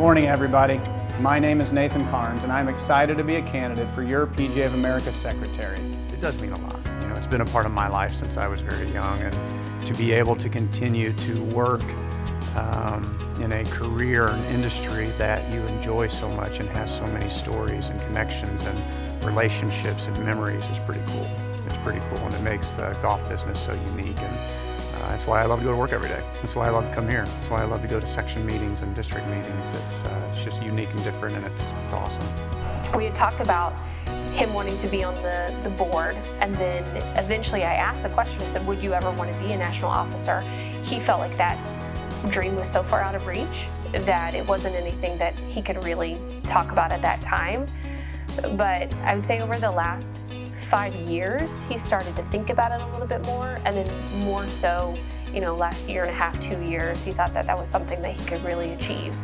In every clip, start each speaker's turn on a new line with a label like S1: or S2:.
S1: Morning, everybody. My name is Nathan Charnes, and I'm excited to be a candidate for your PGA of America Secretary.
S2: It does mean a lot. You know, it's been a part of my life since I was very young, and to be able to continue to work in a career and industry that you enjoy so much and has so many stories and connections and relationships and memories is pretty cool. It's pretty cool, and it makes the golf business so unique, and that's why I love to go to work every day. That's why I love to come here. That's why I love to go to section meetings and district meetings. It's just unique and different, and it's awesome.
S3: We had talked about him wanting to be on the board, and then eventually I asked the question, I said, would you ever want to be a national officer? He felt like that dream was so far out of reach that it wasn't anything that he could really talk about at that time. But I would say over the last 5 years, he started to think about it a little bit more, and then more so, you know, last year and a half, 2 years, he thought that that was something that he could really achieve.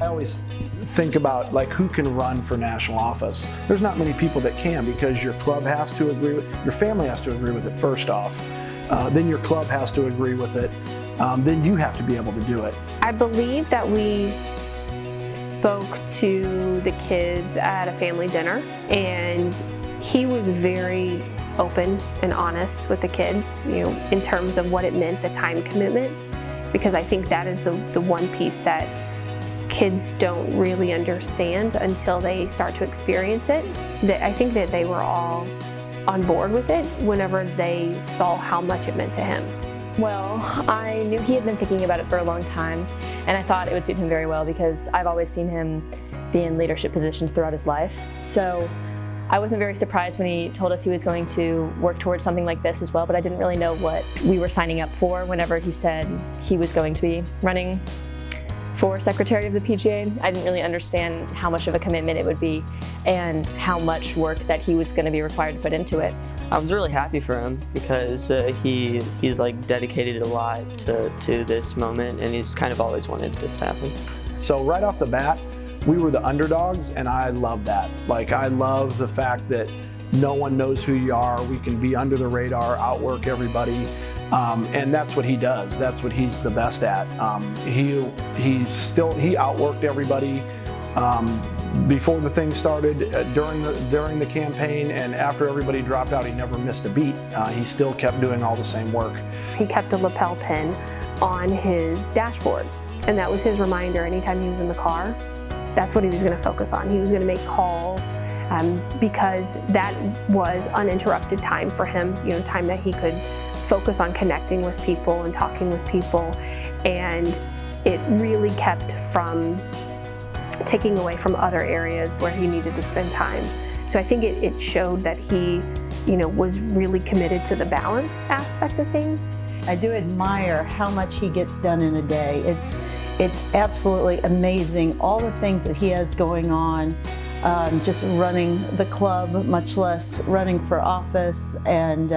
S4: I always think about like who can run for national office. There's not many people that can, because your club has to agree with, your family has to agree with it first off, then your club has to agree with it, then you have to be able to do it.
S3: I believe that we spoke to the kids at a family dinner, and he was very open and honest with the kids, you know, in terms of what it meant, the time commitment, because I think that is the one piece that kids don't really understand until they start to experience it. That I think that they were all on board with it whenever they saw how much it meant to him.
S5: Well, I knew he had been thinking about it for a long time, and I thought it would suit him very well because I've always seen him be in leadership positions throughout his life. So I wasn't very surprised when he told us he was going to work towards something like this as well, but I didn't really know what we were signing up for whenever he said he was going to be running for Secretary of the PGA. I didn't really understand how much of a commitment it would be and how much work that he was going to be required to put into it.
S6: I was really happy for him because he's like dedicated a lot to this moment, and he's kind of always wanted this to happen.
S4: So right off the bat, we were the underdogs, and I love that. Like, I love the fact that no one knows who you are. We can be under the radar, outwork everybody, and that's what he does. That's what he's the best at. He outworked everybody before the thing started, during the campaign, and after everybody dropped out, he never missed a beat. He still kept doing all the same work.
S3: He kept a lapel pin on his dashboard, and that was his reminder anytime he was in the car. That's what he was going to focus on. He was going to make calls because that was uninterrupted time for him, you know, time that he could focus on connecting with people and talking with people, and it really kept from taking away from other areas where he needed to spend time. So I think it showed that he, you know, was really committed to the balance aspect of things.
S7: I do admire how much he gets done in a day. It's absolutely amazing, all the things that he has going on, just running the club, much less running for office, and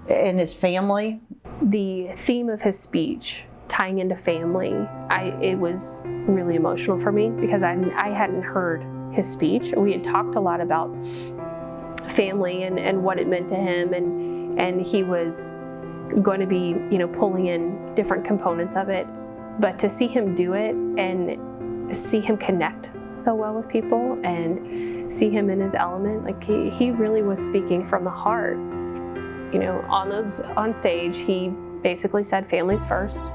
S7: his family.
S3: The theme of his speech, tying into family, it was really emotional for me because I hadn't heard his speech. We had talked a lot about family and what it meant to him, and he was going to be, you know, pulling in different components of it. But to see him do it and see him connect so well with people and see him in his element, like he really was speaking from the heart. You know, on stage, he basically said families first,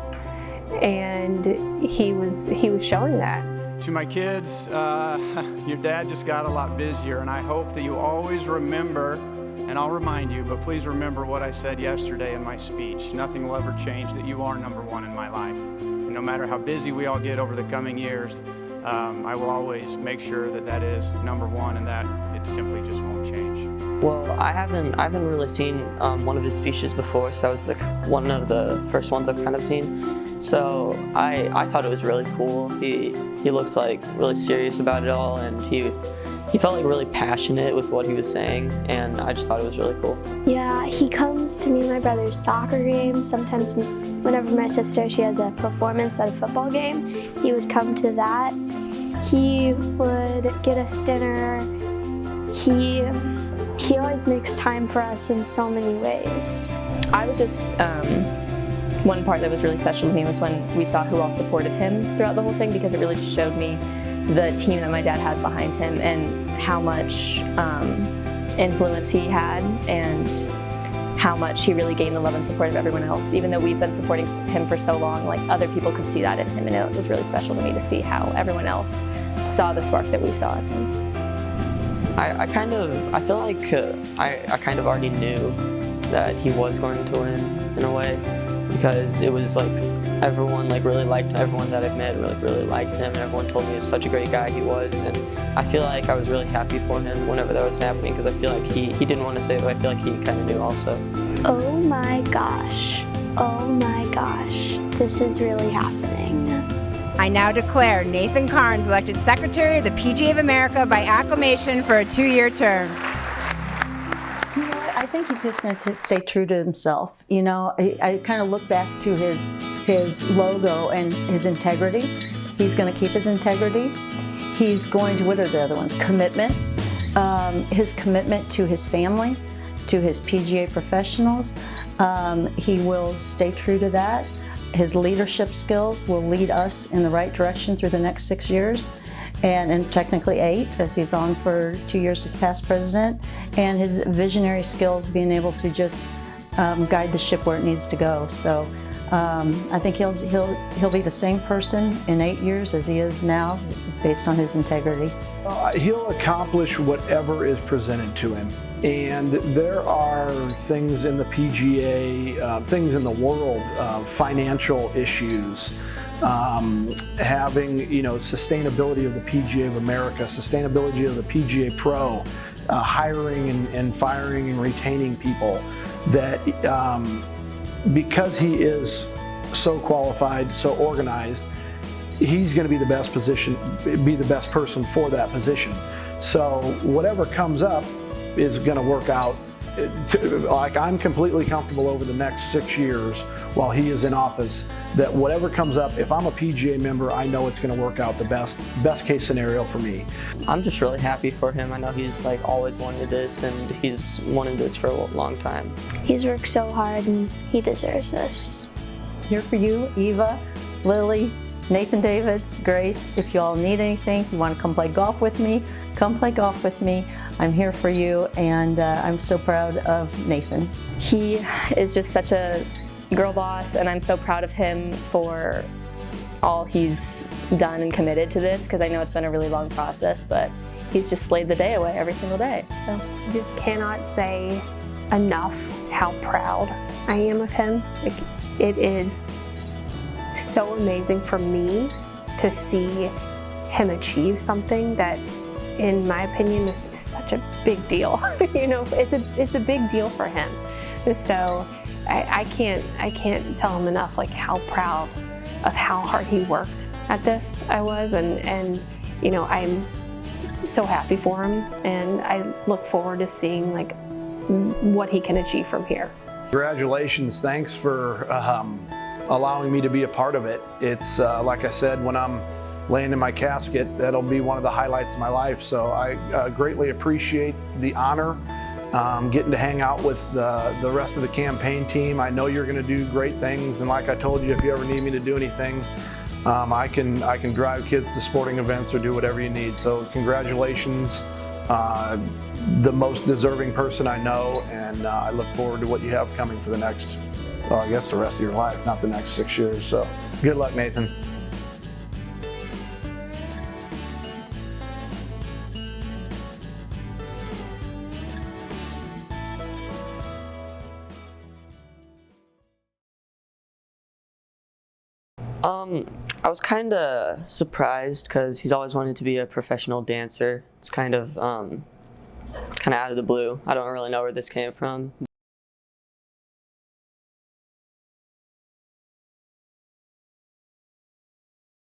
S3: and he was showing that.
S1: To my kids, your dad just got a lot busier, and I hope that you always remember, and I'll remind you, but please remember what I said yesterday in my speech. Nothing will ever change that you are number one in my life. And no matter how busy we all get over the coming years, I will always make sure that that is number one, and that it simply just won't change.
S6: Well, I haven't really seen one of his speeches before, so that was one of the first ones I've kind of seen. So I thought it was really cool. He looked like really serious about it all, and he felt like really passionate with what he was saying, and I just thought it was really cool.
S8: Yeah, he comes to me and my brother's soccer games. Sometimes whenever my sister, she has a performance at a football game, he would come to that. He would get us dinner. He always makes time for us in so many ways.
S5: I was just one part that was really special to me was when we saw who all supported him throughout the whole thing, because it really just showed me the team that my dad has behind him and how much influence he had and how much he really gained the love and support of everyone else. Even though we've been supporting him for so long, like, other people could see that in him, and it was really special to me to see how everyone else saw the spark that we saw in him.
S6: I feel like I kind of already knew that he was going to win in a way, because it was like everyone really liked him. Everyone that I've met really liked him, and everyone told me he was such a great guy he was. And I feel like I was really happy for him whenever that was happening, because I feel like he didn't want to say it, but I feel like he kind of knew also.
S8: Oh my gosh. Oh my gosh. This is really happening.
S9: I now declare Nathan Charnes elected Secretary of the PGA of America by acclamation for a 2-year term.
S7: You know what? I think he's just going to stay true to himself. You know, I kind of look back to his logo and his integrity. He's going to keep his integrity. He's going to, what are the other ones? Commitment. His commitment to his family, to his PGA professionals. He will stay true to that. His leadership skills will lead us in the right direction through the next 6 years, and technically 8, as he's on for 2 years as past president. And his visionary skills, being able to just guide the ship where it needs to go. So I think he'll be the same person in 8 years as he is now, based on his integrity.
S4: He'll accomplish whatever is presented to him. And there are things in the PGA, things in the world, financial issues, having, sustainability of the PGA of America, sustainability of the PGA Pro, hiring and firing and retaining people, that because he is so qualified, so organized, he's going to be the best person for that position. So whatever comes up is going to work out. Like, I'm completely comfortable over the next 6 years while he is in office, that whatever comes up, if I'm a PGA member, I know it's going to work out the best case scenario for me.
S6: I'm just really happy for him. I know he's always wanted this, and he's wanted this for a long time.
S8: He's worked so hard and he deserves this.
S7: Here for you, Eva, Lily, Nathan, David, Grace. If you all need anything, you want to come play golf with me, come play golf with me. I'm here for you, and I'm so proud of Nathan.
S5: He is just such a girl boss, and I'm so proud of him for all he's done and committed to this, because I know it's been a really long process, but he's just slaved the day away every single day. So
S3: I just cannot say enough how proud I am of him. Like, it is so amazing for me to see him achieve something that, in my opinion, is such a big deal. It's a big deal for him. So I can't tell him enough, like, how proud of how hard he worked at this I was, and I'm so happy for him, and I look forward to seeing what he can achieve from here.
S4: Congratulations, thanks for allowing me to be a part of it. It's like I said, when I'm laying in my casket, that'll be one of the highlights of my life. So I greatly appreciate the honor, getting to hang out with the rest of the campaign team. I know you're going to do great things, and like I told you, if you ever need me to do anything, I can drive kids to sporting events or do whatever you need. So congratulations, the most deserving person I know, and I look forward to what you have coming for the next, I guess the rest of your life, not the next 6 years. So good luck, Nathan.
S6: I was kind of surprised, because he's always wanted to be a professional dancer. It's kind of out of the blue. I don't really know where this came from.